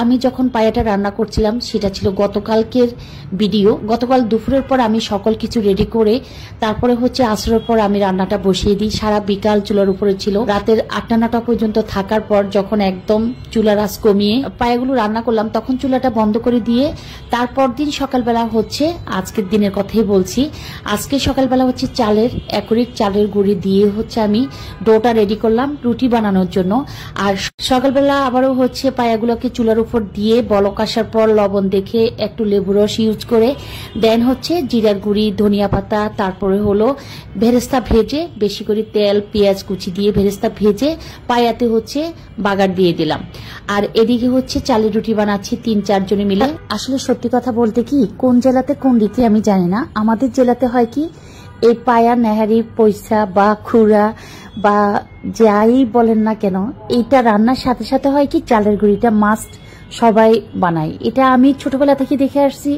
আমি যখন পায়াটা রান্না করছিলাম সেটা ছিল গতকালকের ভিডিও। গতকাল দুপুরের পর আমি সকল কিছু রেডি করে তারপরে হচ্ছে আসরের পর আমি রান্নাটা বসিয়ে দিই। সারা বিকাল চুলার উপরে ছিল। রাতের 8টা-9টা পর্যন্ত থাকার পর যখন একদম চুলার আঁচ কমিয়ে পায়াগুলো রান্না করলাম তখন চুলাটা বন্ধ করে দিয়ে তারপর দিন সকালবেলা হচ্ছে আজকের দিনের কথাই বলছি। আজকে সকালবেলা হচ্ছে চালের একরিক চালের গুঁড়ি দিয়ে হচ্ছে আমি ডোটা রেডি করলাম রুটি বানানোর জন্য। আর সকালবেলা আবারও হচ্ছে পায়াগুলোকে চুলার উপর দিয়ে বলক আসার পর লবণ দেখে একটু লেবু রস ইউজ করে দেন হচ্ছে জিরার গুঁড়ি, ধনিয়া পাতা, তারপরে হলো ভেরেস্তা ভেজে বেশি করে তেল পেঁয়াজ কুচি দিয়ে ভেরেস্তা ভেজে পায়াতে হচ্ছে বাগার দিয়ে দিলাম। আর এদিকে হচ্ছে চালের রুটি বানাচ্ছি 3-4 জনে মিলে। আসলে সত্যি কথা বলতে কি কোন জেলাতে কোন রীতি আমি জানি না। আমাদের জেলাতে হয় কি এই পায়া নেহারি পয়সা বা খুরা বা যাই বলেন না কেন এইটা রান্নার সাথে সাথে হয় কি চালের গুঁড়িটা মাস্ট সবাই বানায়। এটা আমি ছোটবেলা থেকে দেখে আসছি।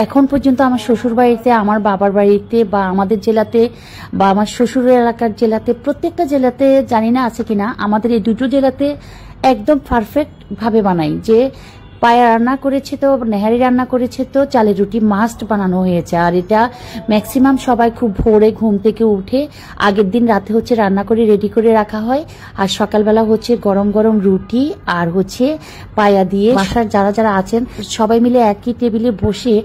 এখন পর্যন্ত আমার শ্বশুর বাড়িতে, আমার বাবার বাড়িতে বা আমাদের জেলাতে বা আমার শ্বশুরের এলাকার জেলাতে, প্রত্যেকটা জেলাতে জানি না আছে কিনা, আমাদের এই দুটো জেলাতে একদম পারফেক্ট ভাবে বানাই। যে পায়া রান্না করেছে তো নেহারি রান্না করেছে তো চালের রুটি মাস্ট বানানো হয়েছে। আর এটা ম্যাক্সিমাম সবাই খুব ভোরে ঘুম থেকে উঠে আগের দিন রাতে হচ্ছে রান্না করে রেডি করে রাখা হয়। আর সকালবেলা হচ্ছে গরম গরম রুটি আর হচ্ছে পায়া দিয়ে বাসার যারা যারা আছেন সবাই মিলে একই টেবিলে বসে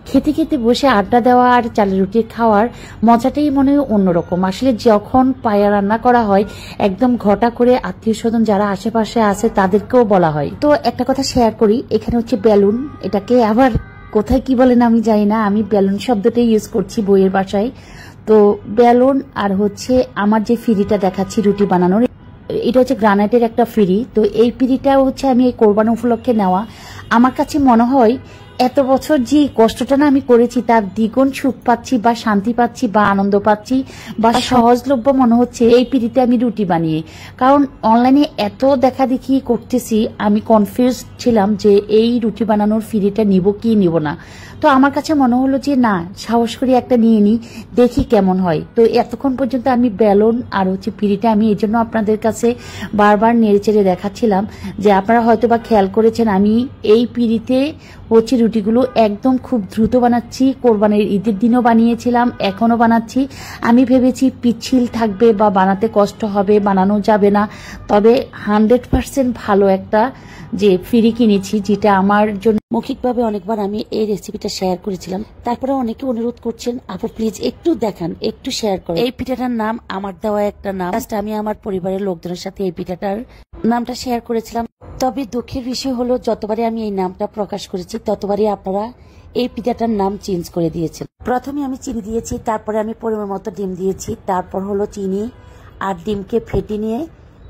খেতে খেতে বসে আড্ডা দেওয়া আর চালের রুটি খাওয়ার মজাটাই মনে হয় অন্যরকম। আসলে যখন পায়া রান্না করা হয় একদম ঘটা করে আত্মীয় স্বজন যারা আশেপাশে আছে তাদেরকেও বলা হয়। তো একটা কথা শেয়ার করি, এখানে হচ্ছে বেলুন, এটাকে আবার কোথায় কি বলেন আমি জানি না, আমি বেলুন শব্দটাই ইউজ করছি বইয়ের ভাষায়। তো বেলুন আর হচ্ছে আমার যে ফিরিটা দেখাচ্ছি রুটি বানানোর, এটা হচ্ছে গ্রানাইটের একটা ফিরি। তো এই ফিরিটা হচ্ছে আমি এই কোরবানি উপলক্ষে নেওয়া। আমার কাছে মনে হয় এত বছর যে কষ্টটা না আমি করেছি তার দ্বিগুণ সুখ পাচ্ছি বা শান্তি পাচ্ছি বা আনন্দ পাচ্ছি বা সহজলভ্য মনে হচ্ছে এই পিড়িতে আমি রুটি বানিয়ে। কারণ অনলাইনে এত দেখা দেখি করতেছি, আমি কনফিউজ ছিলাম যে এই রুটি বানানোর ফিরিটা নিব কি নিব না। তো আমার কাছে মনে হলো যে না, সাহস করে একটা নিয়ে নিই, দেখি কেমন হয়। তো এতক্ষণ পর্যন্ত আমি বেলুন আর হচ্ছে পিড়িটা আমি এই জন্য আপনাদের কাছে বারবার নেড়েচেড়ে দেখাচ্ছিলাম যে আপনারা হয়তো বা খেয়াল করেছেন আমি এই পিড়িতে হচ্ছে রুটিগুলো একদম খুব দ্রুত বানাচ্ছি। কোরবানির ঈদের দিনও বানিয়েছিলাম, এখনো বানাচ্ছি। আমি ভেবেছি পিচ্ছিল থাকবে বা বানাতে কষ্ট হবে, বানানো যাবে না। তবে 100% ভালো একটা যে ফিরি কিনেছি, যেটা আমার জন্য মৌখিকভাবে অনেকবার আমি এই রেসিপিটা শেয়ার করেছিলাম। তারপরে অনেকে অনুরোধ করছেন আপু প্লিজ একটু দেখান, একটু শেয়ার করেন। এই পিঠাটার নাম আমার দেওয়া একটা নাম, আমি আমার পরিবারের লোকজনের সাথে এই পিঠাটার নামটা শেয়ার করেছিলাম। তবে দুঃখের বিষয় হলো যতবারই আমি এই নামটা প্রকাশ করেছি ততবারই আপনারা এই পিঠাটার নাম চেঞ্জ করে দিয়েছেন। প্রথমে আমি চিনি দিয়েছি, তারপরে আমি পরিমাণ মতো ডিম দিয়েছি, তারপর হলো চিনি আর ডিমকে ফেটে নিয়ে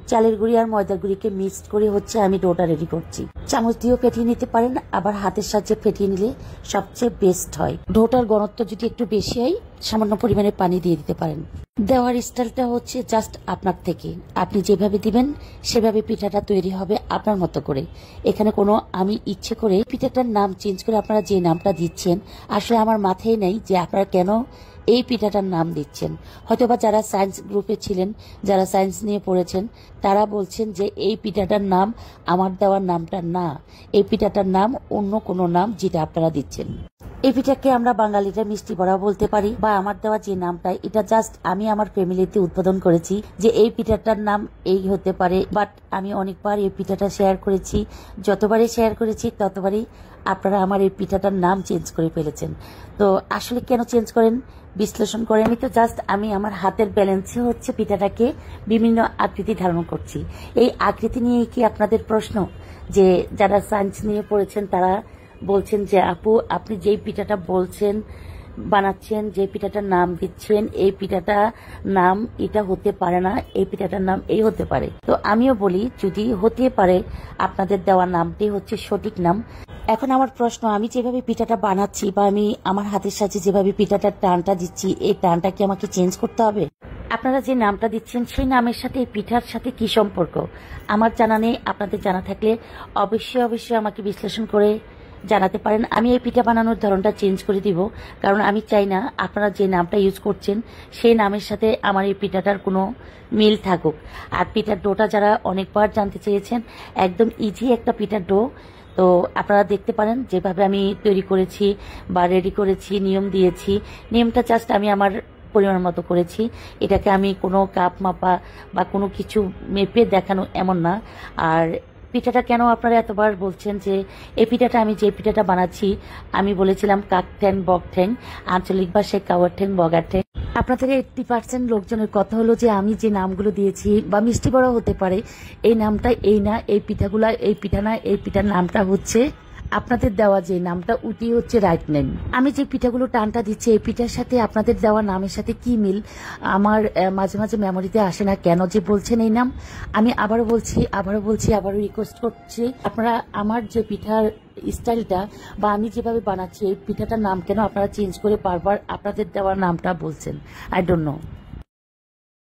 চালের গুঁড়ি আর ময়দার গুঁড়িকে মিক্সড করে হচ্ছে আমি ডোটা রেডি করছি। চামচ দিয়েও ফেটিয়ে নিতে পারেন, আবার হাতের সাহায্যে ফেটিয়ে নিলে সবচেয়ে বেস্ট হয়। ডোটার ঘনত্ব যদি একটু বেশি হয় সামান্য পরিমাণে পানি দিয়ে দিতে পারেন। দেওয়ার স্টাইলটা হচ্ছে জাস্ট আপনার থেকে, আপনি যেভাবে দিবেন সেভাবে পিঠাটা তৈরি হবে আপনার মতো করে। এখানে কোনো আমি ইচ্ছে করে পিঠাটার নাম চেঞ্জ করে আপনারা যে নামটা দিচ্ছেন আসলে আমার মাথায় নেই যে আপনারা কেন এই পিঠাটার নাম দিচ্ছেন। হয়তোবা যারা সায়েন্স গ্রুপে ছিলেন, যারা সায়েন্স নিয়ে পড়েছেন, তারা বলছেন যে এই পিঠাটার নাম আমার দেওয়ার নামটা না, এই পিঠাটার নাম অন্য কোনো নাম যেটা আপনারা দিচ্ছেন। এই পিঠাকে আমরা বাঙালিরা মিষ্টি বড়া বলতে পারি বা আমার দেওয়া যে নামটা এটা জাস্ট আমি আমার ফ্যামিলিতে উদ্বোধন করেছি যে এই পিঠাটার নাম এই হতে পারে। বাট আমি অনেকবার এই পিঠাটা শেয়ার করেছি, যতবারই শেয়ার করেছি ততবারই আপনারা আমার এই পিঠাটার নাম চেঞ্জ করে ফেলেছেন। তো আসলে কেন চেঞ্জ করেন বিশ্লেষণ করেন। আমি তো জাস্ট আমি আমার হাতের ব্যালেন্সে হচ্ছে পিঠাটাকে বিভিন্ন আকৃতি ধারণ করছি। এই আকৃতি নিয়ে কি আপনাদের প্রশ্ন? যে যারা সায়েন্স নিয়ে পড়েছেন তারা বলছেন যে আপু আপনি যেই পিঠাটা বলছেন বানাচ্ছেন, যে পিঠাটার নাম দিচ্ছেন এই পিঠাটা নাম এটা হতে পারে না, এই পিঠাটার নাম এই হতে পারে। তো আমিও বলি যদি হতে পারে আপনাদের দেওয়া নামটি হচ্ছে সঠিক নাম। এখন আমার প্রশ্ন, আমি যেভাবে পিঠাটা বানাচ্ছি বা আমি আমার হাতের সাথে যেভাবে পিঠাটার টানটা দিচ্ছি এই টানটা কি আমাকে চেঞ্জ করতে হবে? আপনারা যে নামটা দিচ্ছেন সেই নামের সাথে এই পিঠার সাথে কি সম্পর্ক আমার জানা নেই। আপনাদের জানা থাকলে অবশ্যই অবশ্যই আমাকে বিশ্লেষণ করে জানাতে পারেন। আমি এই পিঠা বানানোর ধরনটা চেঞ্জ করে দিব, কারণ আমি চাই না আপনারা যে নামটা ইউজ করছেন সেই নামের সাথে আমার এই পিঠাটার কোনো মিল থাকুক। আর পিঠার ডোটা যারা অনেকবার জানতে চেয়েছেন, একদম ইজি একটা পিঠার ডো, তো আপনারা দেখতে পারেন যেভাবে আমি তৈরি করেছি বা রেডি করেছি, নিয়ম দিয়েছি। নিয়মটা জাস্ট আমি আমার পরিমাণ মতো করেছি। এটাকে আমি কোনো কাপ মাপা বা কোনো কিছু মেপে দেখানো এমন না। আর পিঠাটা কেন আপনারা এতবার বলছেন যে এই পিঠাটা, আমি যে পিঠাটা বানাচ্ছি আমি বলেছিলাম কাক ঠ্যাং বক ঠ্যাং, আঞ্চলিক ভাষায় কাওয়ার ঠ্যাং বগার ঠ্যাং। আপনাদের 80% লোকজনের কথা হলো যে আমি যে নামগুলো দিয়েছি বা মিষ্টি বড়া হতে পারে, এই নামটা এই না, এই পিঠাগুলা এই পিঠা না, এই পিঠার নামটা হচ্ছে আপনাদের দেওয়া যে নামটা ওটি হচ্ছে রাইট নেম। আমি যে পিঠাগুলো টানটা দিচ্ছি এই পিঠার সাথে আপনাদের দেওয়া নামের সাথে কি মিল আমার মাঝে মাঝে মেমোরিতে আসে না, কেন যে বলছেন এই নাম। আমি আবারও বলছি আবারও রিকোয়েস্ট করছি, আপনারা আমার যে পিঠার স্টাইলটা বা আমি যেভাবে বানাচ্ছি এই পিঠাটার নাম কেন আপনারা চেঞ্জ করে বারবার আপনাদের দেওয়ার নামটা বলছেন? I don't know.